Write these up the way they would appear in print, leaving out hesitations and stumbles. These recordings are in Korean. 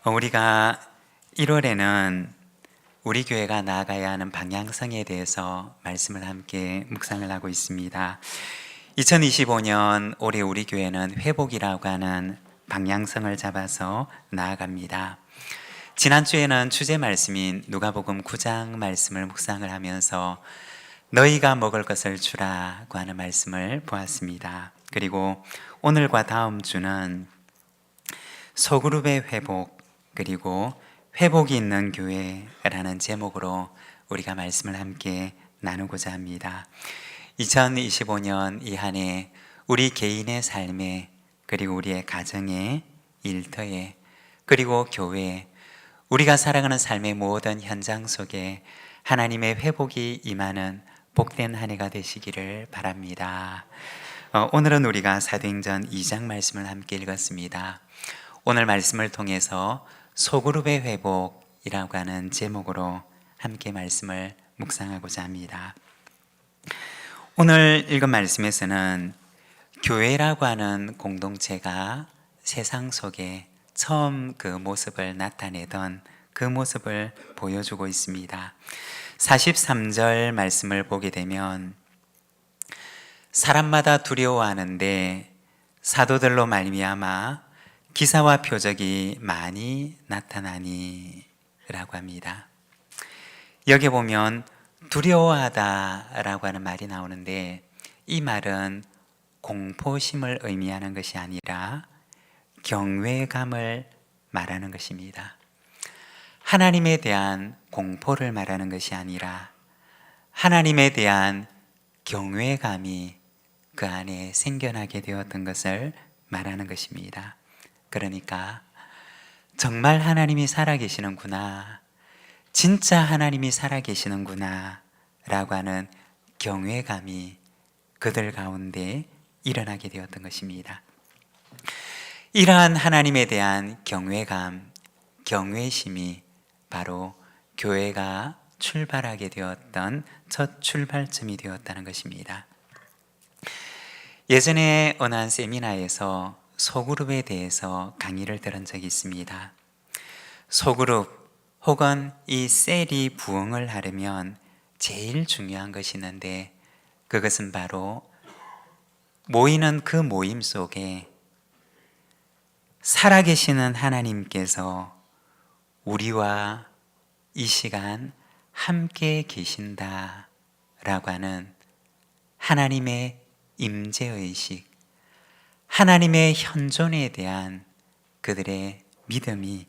우리가 1월에는 우리 교회가 나아가야 하는 방향성에 대해서 말씀을 함께 묵상을 하고 있습니다. 2025년 올해 우리 교회는 회복이라고 하는 방향성을 잡아서 나아갑니다. 지난주에는 주제 말씀인 누가복음 9장 말씀을 묵상을 하면서 너희가 먹을 것을 주라고 하는 말씀을 보았습니다. 그리고 오늘과 다음 주는 소그룹의 회복, 그리고 회복이 있는 교회라는 제목으로 우리가 말씀을 함께 나누고자 합니다. 2025년 이 한 해 우리 개인의 삶에, 그리고 우리의 가정에, 일터에, 그리고 교회에, 우리가 살아가는 삶의 모든 현장 속에 하나님의 회복이 임하는 복된 한 해가 되시기를 바랍니다. 오늘은 우리가 사도행전 2장 말씀을 함께 읽었습니다. 오늘 말씀을 통해서 소그룹의 회복이라고 하는 제목으로 함께 말씀을 묵상하고자 합니다. 오늘 읽은 말씀에서는 교회라고 하는 공동체가 세상 속에 처음 그 모습을 나타내던 그 모습을 보여주고 있습니다. 43절 말씀을 보게 되면 사람마다 두려워하는데 사도들로 말미암아 기사와 표적이 많이 나타나니 라고 합니다. 여기 보면 두려워하다 라고 하는 말이 나오는데, 이 말은 공포심을 의미하는 것이 아니라 경외감을 말하는 것입니다. 하나님에 대한 공포를 말하는 것이 아니라 하나님에 대한 경외감이 그 안에 생겨나게 되었던 것을 말하는 것입니다. 그러니까 정말 하나님이 살아계시는구나, 진짜 하나님이 살아계시는구나 라고 하는 경외감이 그들 가운데 일어나게 되었던 것입니다. 이러한 하나님에 대한 경외감, 경외심이 바로 교회가 출발하게 되었던 첫 출발점이 되었다는 것입니다. 예전에 어느 한 세미나에서 소그룹에 대해서 강의를 들은 적이 있습니다. 소그룹 혹은 이 셀이 부흥을 하려면 제일 중요한 것이 있는데, 그것은 바로 모이는 그 모임 속에 살아계시는 하나님께서 우리와 이 시간 함께 계신다 라고 하는 하나님의 임재의식, 하나님의 현존에 대한 그들의 믿음이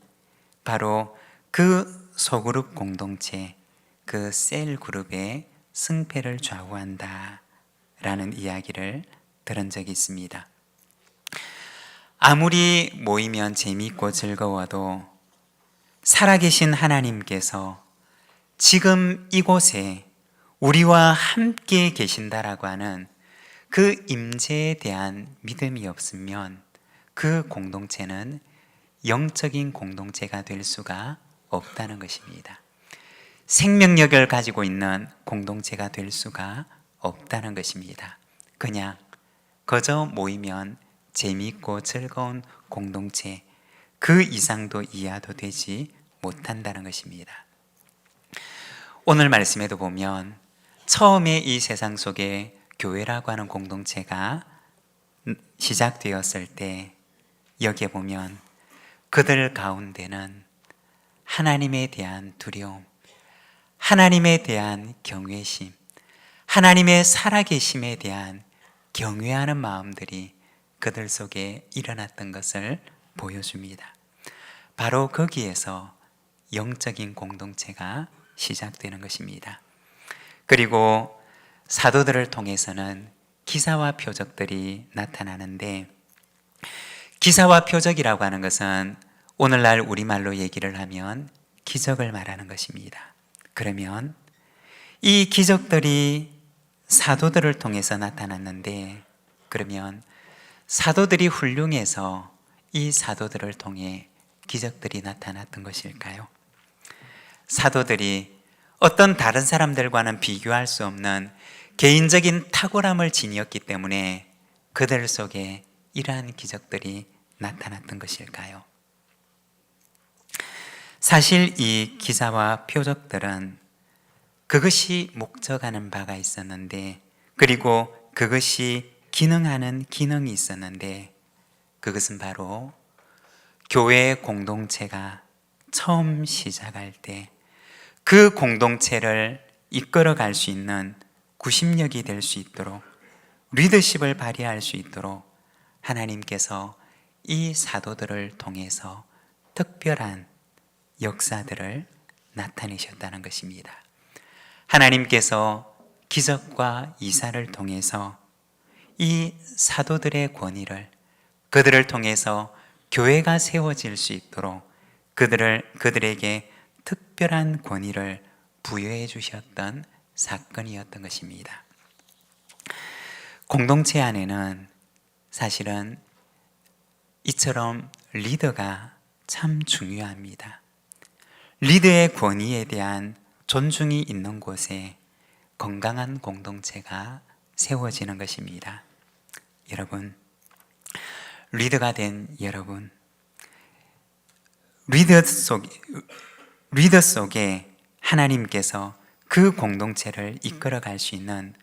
바로 그 소그룹 공동체, 그 셀 그룹의 승패를 좌우한다 라는 이야기를 들은 적이 있습니다. 아무리 모이면 재미있고 즐거워도 살아계신 하나님께서 지금 이곳에 우리와 함께 계신다라고 하는 그 임재에 대한 믿음이 없으면 그 공동체는 영적인 공동체가 될 수가 없다는 것입니다. 생명력을 가지고 있는 공동체가 될 수가 없다는 것입니다. 그냥 그저 모이면 재미있고 즐거운 공동체, 그 이상도 이하도 되지 못한다는 것입니다. 오늘 말씀에도 보면 처음에 이 세상 속에 교회라고 하는 공동체가 시작되었을 때 여기에 보면 그들 가운데는 하나님에 대한 두려움, 하나님에 대한 경외심, 하나님의 살아계심에 대한 경외하는 마음들이 그들 속에 일어났던 것을 보여줍니다. 바로 거기에서 영적인 공동체가 시작되는 것입니다. 그리고 사도들을 통해서는 기사와 표적들이 나타나는데, 기사와 표적이라고 하는 것은 오늘날 우리말로 얘기를 하면 기적을 말하는 것입니다. 그러면 이 기적들이 사도들을 통해서 나타났는데, 그러면 사도들이 훌륭해서 이 사도들을 통해 기적들이 나타났던 것일까요? 사도들이 어떤 다른 사람들과는 비교할 수 없는 개인적인 탁월함을 지니었기 때문에 그들 속에 이러한 기적들이 나타났던 것일까요? 사실 이 기사와 표적들은 그것이 목적하는 바가 있었는데, 그리고 그것이 기능하는 기능이 있었는데, 그것은 바로 교회 공동체가 처음 시작할 때 그 공동체를 이끌어갈 수 있는 구심력이 될 수 있도록, 리더십을 발휘할 수 있도록 하나님께서 이 사도들을 통해서 특별한 역사들을 나타내셨다는 것입니다. 하나님께서 기적과 이사를 통해서 이 사도들의 권위를, 그들을 통해서 교회가 세워질 수 있도록 그들에게 특별한 권위를 부여해 주셨던 사건이었던 것입니다. 공동체 안에는 사실은 이처럼 리더가 참 중요합니다. 리더의 권위에 대한 존중이 있는 곳에 건강한 공동체가 세워지는 것입니다. 여러분, 리더가 된 여러분, 리더 속에 하나님께서 그 공동체를 이끌어갈 수 있는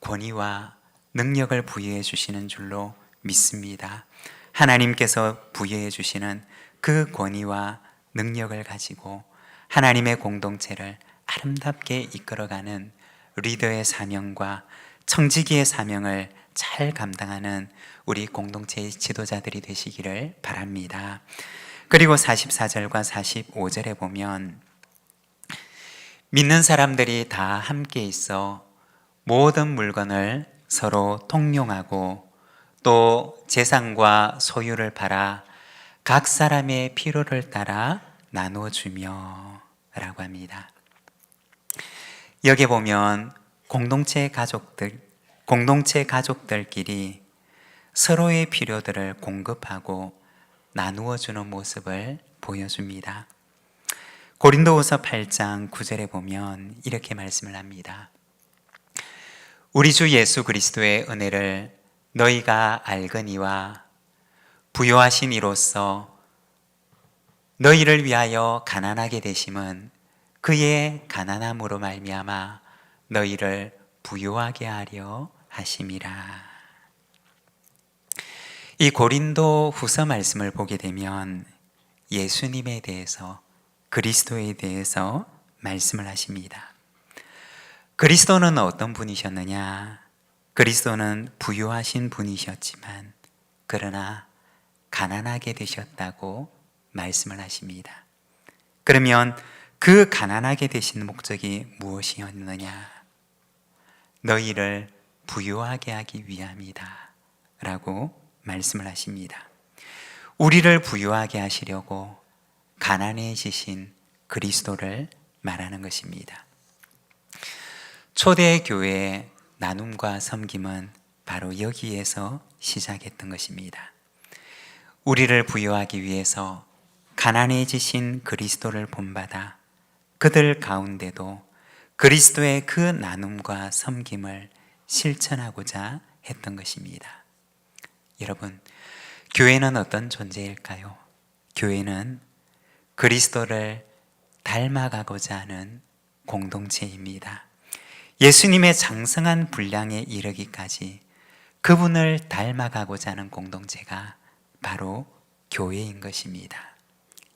권위와 능력을 부여해 주시는 줄로 믿습니다. 하나님께서 부여해 주시는 그 권위와 능력을 가지고 하나님의 공동체를 아름답게 이끌어가는 리더의 사명과 청지기의 사명을 잘 감당하는 우리 공동체의 지도자들이 되시기를 바랍니다. 그리고 44절과 45절에 보면 믿는 사람들이 다 함께 있어 모든 물건을 서로 통용하고 또 재산과 소유를 팔아 각 사람의 필요를 따라 나눠주며 라고 합니다. 여기 보면 공동체 가족들끼리 서로의 필요들을 공급하고 나누어주는 모습을 보여줍니다. 고린도후서 8장 9절에 보면 이렇게 말씀을 합니다. 우리 주 예수 그리스도의 은혜를 너희가 알거니와 부요하신 이로써 너희를 위하여 가난하게 되심은 그의 가난함으로 말미암아 너희를 부요하게 하려 하심이라. 이 고린도 후서 말씀을 보게 되면 예수님에 대해서, 그리스도에 대해서 말씀을 하십니다. 그리스도는 어떤 분이셨느냐? 그리스도는 부유하신 분이셨지만 그러나 가난하게 되셨다고 말씀을 하십니다. 그러면 그 가난하게 되신 목적이 무엇이었느냐? 너희를 부유하게 하기 위함이다 라고 말씀을 하십니다. 우리를 부유하게 하시려고 가난해지신 그리스도를 말하는 것입니다. 초대 교회의 나눔과 섬김은 바로 여기에서 시작했던 것입니다. 우리를 부유하기 위해서 가난해지신 그리스도를 본받아 그들 가운데도 그리스도의 그 나눔과 섬김을 실천하고자 했던 것입니다. 여러분, 교회는 어떤 존재일까요? 교회는 그리스도를 닮아가고자 하는 공동체입니다. 예수님의 장성한 분량에 이르기까지 그분을 닮아가고자 하는 공동체가 바로 교회인 것입니다.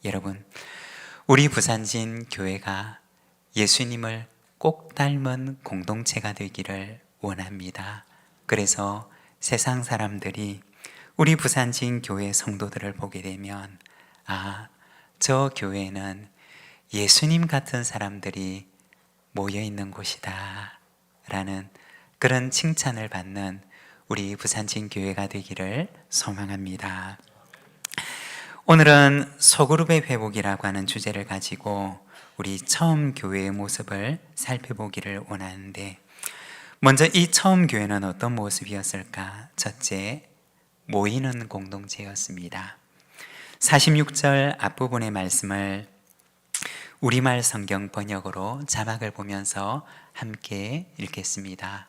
여러분, 우리 부산진 교회가 예수님을 꼭 닮은 공동체가 되기를 원합니다. 그래서 세상 사람들이 우리 부산진 교회 성도들을 보게 되면 저 교회는 예수님 같은 사람들이 모여 있는 곳이다 라는 그런 칭찬을 받는 우리 부산진 교회가 되기를 소망합니다. 오늘은 소그룹의 회복이라고 하는 주제를 가지고 우리 처음 교회의 모습을 살펴보기를 원하는데, 먼저 이 처음 교회는 어떤 모습이었을까? 첫째, 모이는 공동체였습니다. 46절 앞부분의 말씀을 우리말 성경 번역으로 자막을 보면서 함께 읽겠습니다.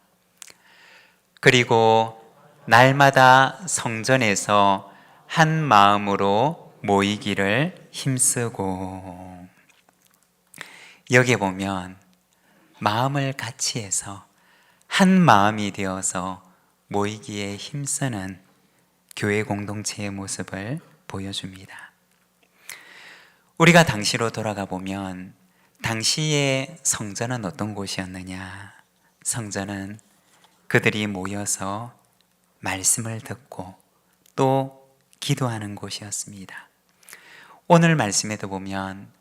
그리고 날마다 성전에서 한 마음으로 모이기를 힘쓰고. 여기에 보면 마음을 같이 해서 한 마음이 되어서 모이기에 힘쓰는 교회 공동체의 모습을 보여줍니다. 우리가 당시로 돌아가 보면 당시의 성전은 어떤 곳이었느냐? 성전은 그들이 모여서 말씀을 듣고 또 기도하는 곳이었습니다. 오늘 말씀에도 보면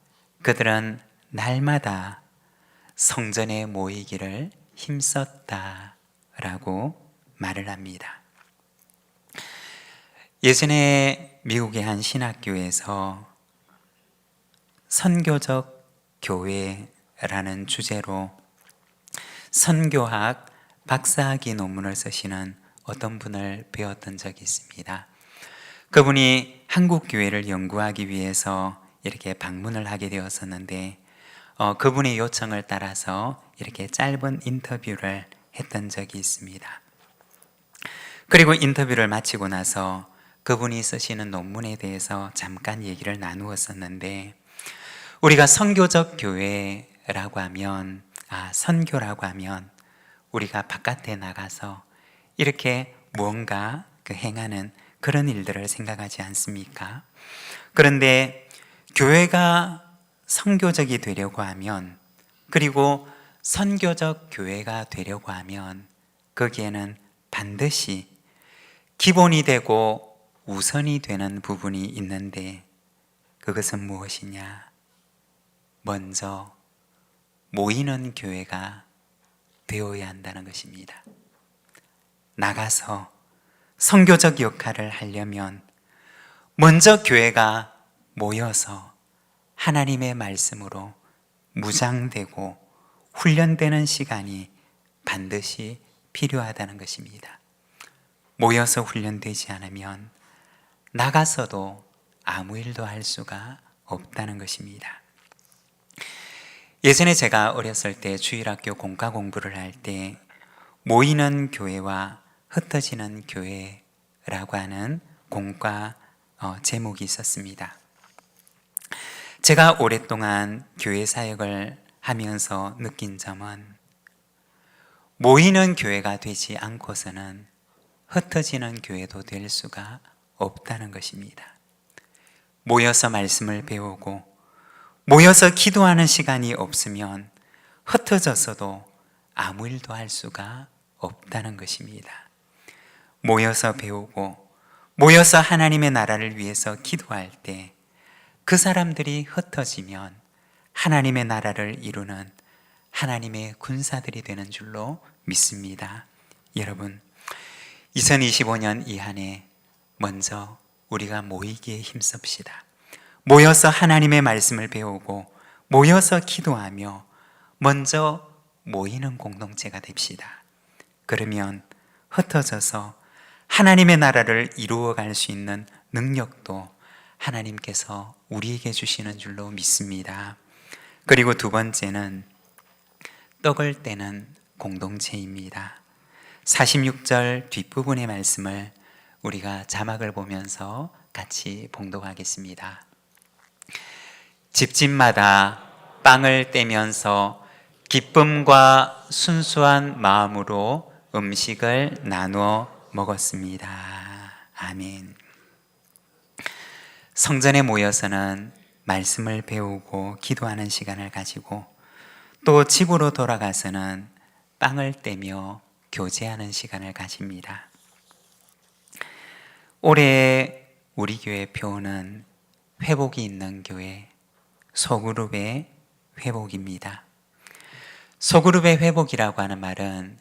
그들은 날마다 성전에 모이기를 힘썼다라고 말을 합니다. 예전에 미국의 한 신학교에서 선교적 교회라는 주제로 선교학 박사학위 논문을 쓰시는 어떤 분을 배웠던 적이 있습니다. 그분이 한국 교회를 연구하기 위해서 이렇게 방문을 하게 되었었는데 그분의 요청을 따라서 이렇게 짧은 인터뷰를 했던 적이 있습니다. 그리고 인터뷰를 마치고 나서 그분이 쓰시는 논문에 대해서 잠깐 얘기를 나누었었는데, 우리가 선교적 교회라고 하면, 선교라고 하면 우리가 바깥에 나가서 이렇게 무언가 행하는 그런 일들을 생각하지 않습니까? 그런데 교회가 선교적이 되려고 하면, 그리고 선교적 교회가 되려고 하면 거기에는 반드시 기본이 되고 우선이 되는 부분이 있는데, 그것은 무엇이냐? 먼저 모이는 교회가 되어야 한다는 것입니다. 나가서 선교적 역할을 하려면 먼저 교회가 모여서 하나님의 말씀으로 무장되고 훈련되는 시간이 반드시 필요하다는 것입니다. 모여서 훈련되지 않으면 나가서도 아무 일도 할 수가 없다는 것입니다. 예전에 제가 어렸을 때 주일학교 공과 공부를 할 때 모이는 교회와 흩어지는 교회라고 하는 공과 제목이 있었습니다. 제가 오랫동안 교회 사역을 하면서 느낀 점은, 모이는 교회가 되지 않고서는 흩어지는 교회도 될 수가 없다는 것입니다. 모여서 말씀을 배우고 모여서 기도하는 시간이 없으면 흩어져서도 아무 일도 할 수가 없다는 것입니다. 모여서 배우고 모여서 하나님의 나라를 위해서 기도할 때 그 사람들이 흩어지면 하나님의 나라를 이루는 하나님의 군사들이 되는 줄로 믿습니다. 여러분, 2025년 이 한 해 먼저 우리가 모이기에 힘씁시다. 모여서 하나님의 말씀을 배우고 모여서 기도하며 먼저 모이는 공동체가 됩시다. 그러면 흩어져서 하나님의 나라를 이루어갈 수 있는 능력도 하나님께서 우리에게 주시는 줄로 믿습니다. 그리고 두 번째는 떡을 떼는 공동체입니다. 46절 뒷부분의 말씀을 우리가 자막을 보면서 같이 봉독하겠습니다. 집집마다 빵을 떼면서 기쁨과 순수한 마음으로 음식을 나누어 먹었습니다. 아멘. 성전에 모여서는 말씀을 배우고 기도하는 시간을 가지고 또 집으로 돌아가서는 빵을 떼며 교제하는 시간을 가집니다. 올해 우리 교회 표어는 회복이 있는 교회, 소그룹의 회복입니다. 소그룹의 회복이라고 하는 말은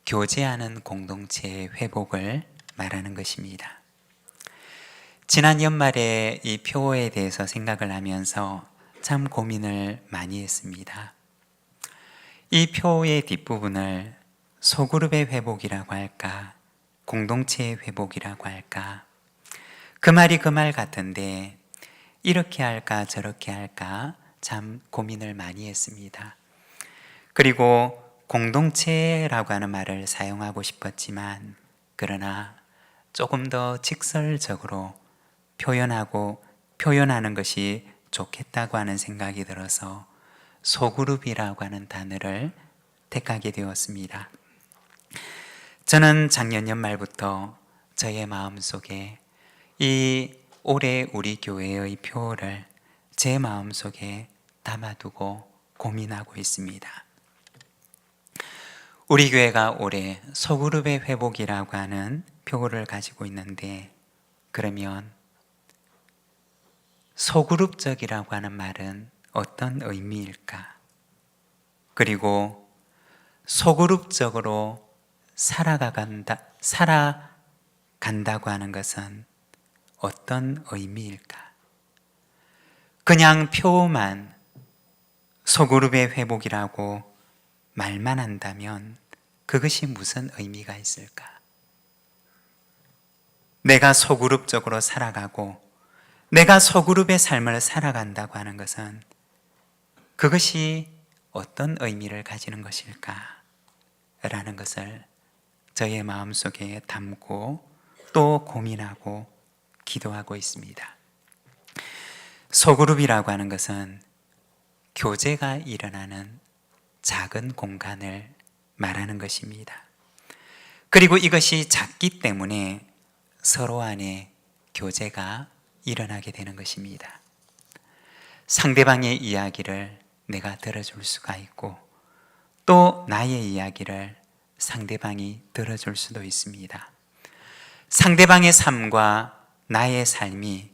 교제하는 공동체의 회복을 말하는 것입니다. 지난 연말에 이 표어에 대해서 생각을 하면서 참 고민을 많이 했습니다. 이 표어의 뒷부분을 소그룹의 회복이라고 할까, 공동체의 회복이라고 할까, 그 말이 그 말 같은데 이렇게 할까 저렇게 할까 참 고민을 많이 했습니다. 그리고 공동체라고 하는 말을 사용하고 싶었지만, 그러나 조금 더 직설적으로 표현하는 것이 좋겠다고 하는 생각이 들어서 소그룹이라고 하는 단어를 택하게 되었습니다. 저는 작년 연말부터 저의 마음속에 이 올해 우리 교회의 표를 제 마음속에 담아두고 고민하고 있습니다. 우리 교회가 올해 소그룹의 회복이라고 하는 표를 가지고 있는데, 그러면 소그룹적이라고 하는 말은 어떤 의미일까? 그리고 소그룹적으로 살아간다고 하는 것은 어떤 의미일까? 그냥 표만 소그룹의 회복이라고 말만 한다면 그것이 무슨 의미가 있을까? 내가 소그룹적으로 살아가고 내가 소그룹의 삶을 살아간다고 하는 것은 그것이 어떤 의미를 가지는 것일까? 라는 것을 저의 마음속에 담고 또 고민하고 기도하고 있습니다. 소그룹이라고 하는 것은 교제가 일어나는 작은 공간을 말하는 것입니다. 그리고 이것이 작기 때문에 서로 안에 교제가 일어나게 되는 것입니다. 상대방의 이야기를 내가 들어줄 수가 있고 또 나의 이야기를 상대방이 들어줄 수도 있습니다. 상대방의 삶과 나의 삶이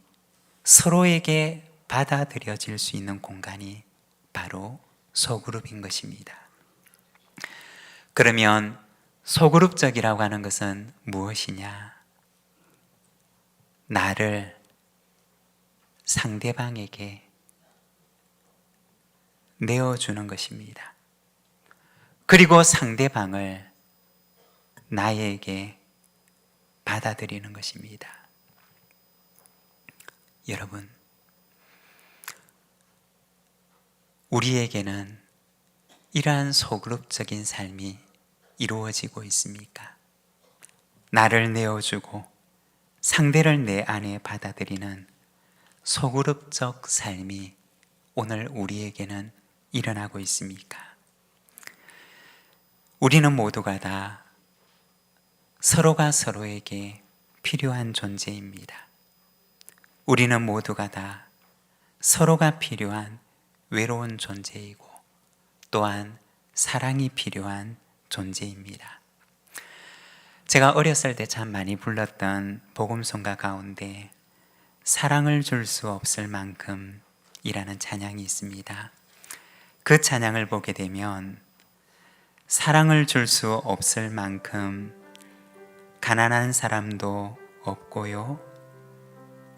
서로에게 받아들여질 수 있는 공간이 바로 소그룹인 것입니다. 그러면 소그룹적이라고 하는 것은 무엇이냐? 나를 상대방에게 내어주는 것입니다. 그리고 상대방을 나에게 받아들이는 것입니다. 여러분, 우리에게는 이러한 소그룹적인 삶이 이루어지고 있습니까? 나를 내어주고 상대를 내 안에 받아들이는 소그룹적 삶이 오늘 우리에게는 일어나고 있습니까? 우리는 모두가 다 서로가 서로에게 필요한 존재입니다. 우리는 모두가 다 서로가 필요한 외로운 존재이고 또한 사랑이 필요한 존재입니다. 제가 어렸을 때 참 많이 불렀던 복음송가 가운데 사랑을 줄 수 없을 만큼 이라는 찬양이 있습니다. 그 찬양을 보게 되면 사랑을 줄 수 없을 만큼 가난한 사람도 없고요,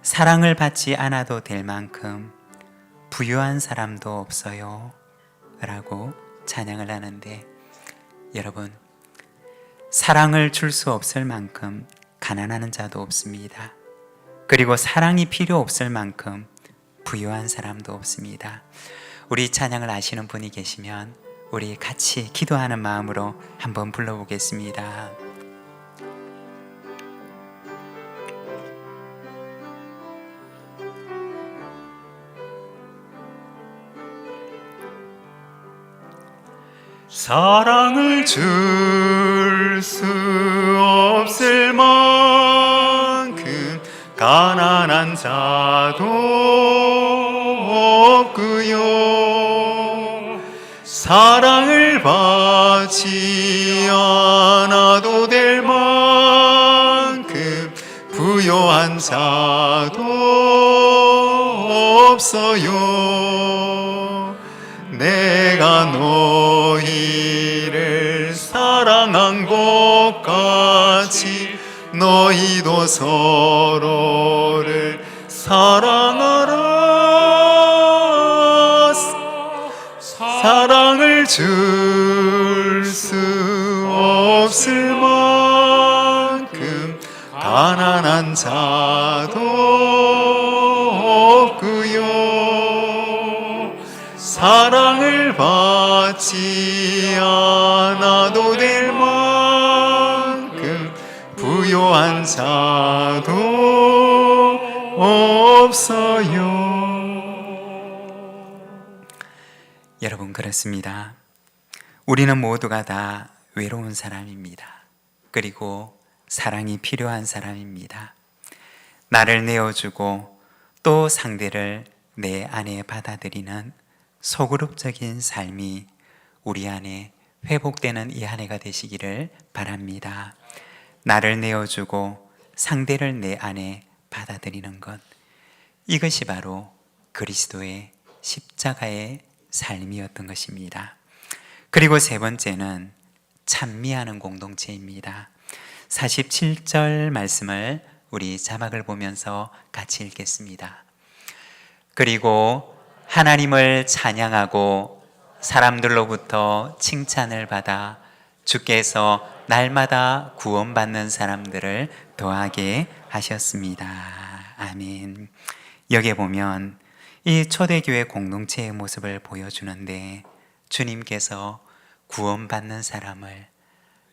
사랑을 받지 않아도 될 만큼 부유한 사람도 없어요 라고 찬양을 하는데, 여러분, 사랑을 줄 수 없을 만큼 가난한 자도 없습니다. 그리고 사랑이 필요 없을 만큼 부유한 사람도 없습니다. 우리 찬양을 아시는 분이 계시면 우리 같이 기도하는 마음으로 한번 불러보겠습니다. 사랑을 줄 수 없을 만큼 가난한 자도 없고요, 사랑을 받지 않아도 될 만큼 부요한 자도 없어요. 내가 너희를 사랑한 것 같이 너희도 서로를 사랑하라. 사랑을 줄 수 없을 만큼 가난한 자도 없고요, 사랑을 받지 않아도 될 만큼 부요한 자도 없어요. 여러분, 그렇습니다. 우리는 모두가 다 외로운 사람입니다. 그리고 사랑이 필요한 사람입니다. 나를 내어주고 또 상대를 내 안에 받아들이는 소그룹적인 삶이 우리 안에 회복되는 이 한 해가 되시기를 바랍니다. 나를 내어주고 상대를 내 안에 받아들이는 것, 이것이 바로 그리스도의 십자가의 삶이었던 것입니다. 그리고 세 번째는 찬미하는 공동체입니다. 47절 말씀을 우리 자막을 보면서 같이 읽겠습니다. 그리고 하나님을 찬양하고 사람들로부터 칭찬을 받아 주께서 날마다 구원받는 사람들을 더하게 하셨습니다. 아멘. 여기에 보면 이 초대교회 공동체의 모습을 보여주는데, 주님께서 구원받는 사람을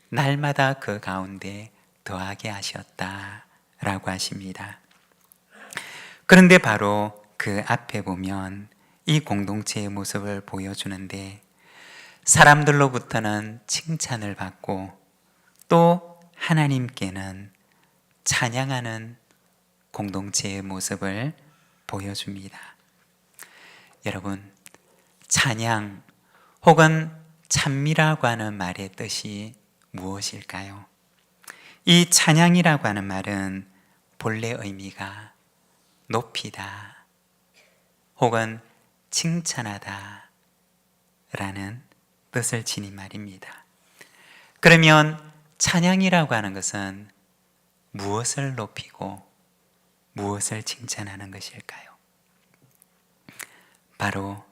날마다 그 가운데 더하게 하셨다라고 하십니다. 그런데 바로 그 앞에 보면 이 공동체의 모습을 보여주는데, 사람들로부터는 칭찬을 받고 또 하나님께는 찬양하는 공동체의 모습을 보여줍니다. 여러분, 찬양 혹은 찬미라고 하는 말의 뜻이 무엇일까요? 이 찬양이라고 하는 말은 본래 의미가 높이다 혹은 칭찬하다 라는 뜻을 지닌 말입니다. 그러면 찬양이라고 하는 것은 무엇을 높이고 무엇을 칭찬하는 것일까요? 바로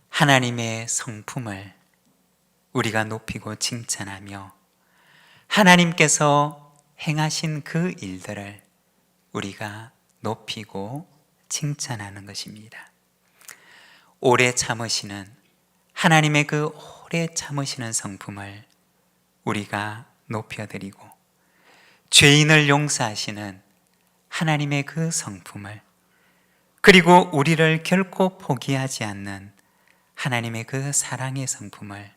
하나님의 성품을 우리가 높이고 칭찬하며 하나님께서 행하신 그 일들을 우리가 높이고 칭찬하는 것입니다. 오래 참으시는 하나님의 그 오래 참으시는 성품을 우리가 높여드리고, 죄인을 용서하시는 하나님의 그 성품을, 그리고 우리를 결코 포기하지 않는 하나님의 그 사랑의 성품을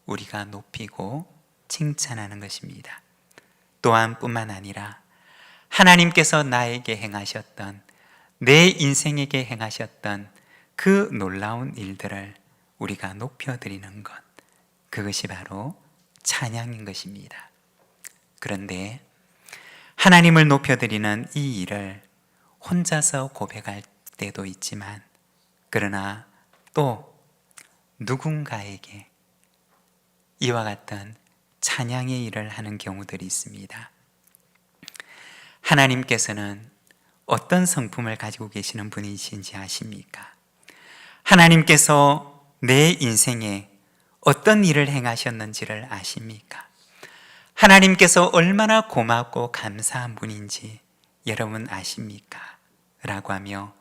우리가 높이고 칭찬하는 것입니다. 또한 뿐만 아니라 하나님께서 나에게 행하셨던, 내 인생에게 행하셨던 그 놀라운 일들을 우리가 높여드리는 것, 그것이 바로 찬양인 것입니다. 그런데 하나님을 높여드리는 이 일을 혼자서 고백할 때도 있지만, 그러나 또 누군가에게 이와 같은 찬양의 일을 하는 경우들이 있습니다. 하나님께서는 어떤 성품을 가지고 계시는 분이신지 아십니까? 하나님께서 내 인생에 어떤 일을 행하셨는지를 아십니까? 하나님께서 얼마나 고맙고 감사한 분인지 여러분 아십니까? 라고 하며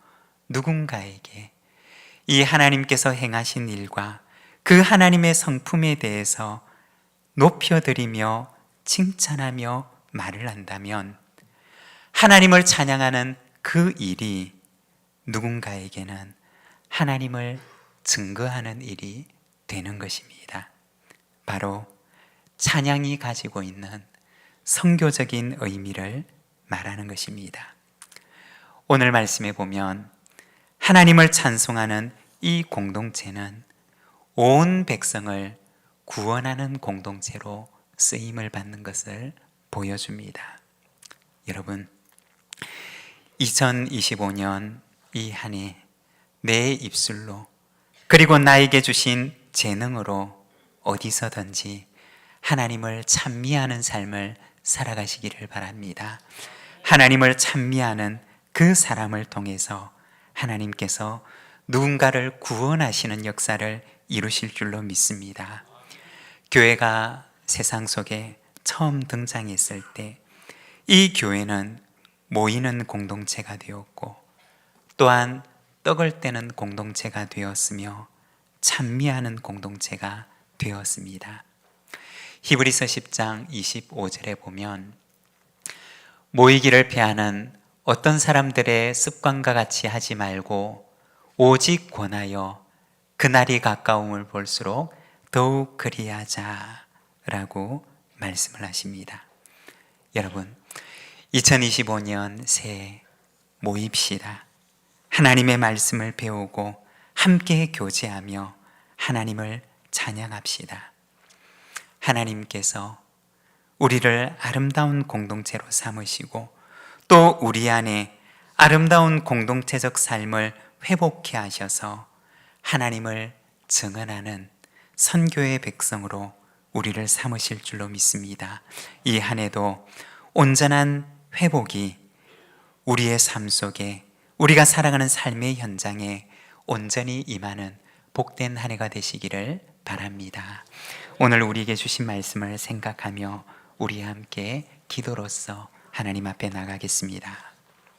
누군가에게 이 하나님께서 행하신 일과 그 하나님의 성품에 대해서 높여드리며 칭찬하며 말을 한다면, 하나님을 찬양하는 그 일이 누군가에게는 하나님을 증거하는 일이 되는 것입니다. 바로 찬양이 가지고 있는 선교적인 의미를 말하는 것입니다. 오늘 말씀에 보면 하나님을 찬송하는 이 공동체는 온 백성을 구원하는 공동체로 쓰임을 받는 것을 보여줍니다. 여러분, 2025년 이 한 해 내 입술로, 그리고 나에게 주신 재능으로 어디서든지 하나님을 찬미하는 삶을 살아가시기를 바랍니다. 하나님을 찬미하는 그 사람을 통해서 하나님께서 누군가를 구원하시는 역사를 이루실 줄로 믿습니다. 교회가 세상 속에 처음 등장했을 때 이 교회는 모이는 공동체가 되었고, 또한 떡을 떼는 공동체가 되었으며 찬미하는 공동체가 되었습니다. 히브리서 10장 25절에 보면, 모이기를 피하는 어떤 사람들의 습관과 같이 하지 말고 오직 권하여 그날이 가까움을 볼수록 더욱 그리하자라고 말씀을 하십니다. 여러분, 2025년 새해 모입시다. 하나님의 말씀을 배우고 함께 교제하며 하나님을 찬양합시다. 하나님께서 우리를 아름다운 공동체로 삼으시고 또 우리 안에 아름다운 공동체적 삶을 회복케 하셔서 하나님을 증언하는 선교의 백성으로 우리를 삼으실 줄로 믿습니다. 이 한 해도 온전한 회복이 우리의 삶 속에, 우리가 살아가는 삶의 현장에 온전히 임하는 복된 한 해가 되시기를 바랍니다. 오늘 우리에게 주신 말씀을 생각하며 우리 함께 기도로서 하나님 앞에 나가겠습니다.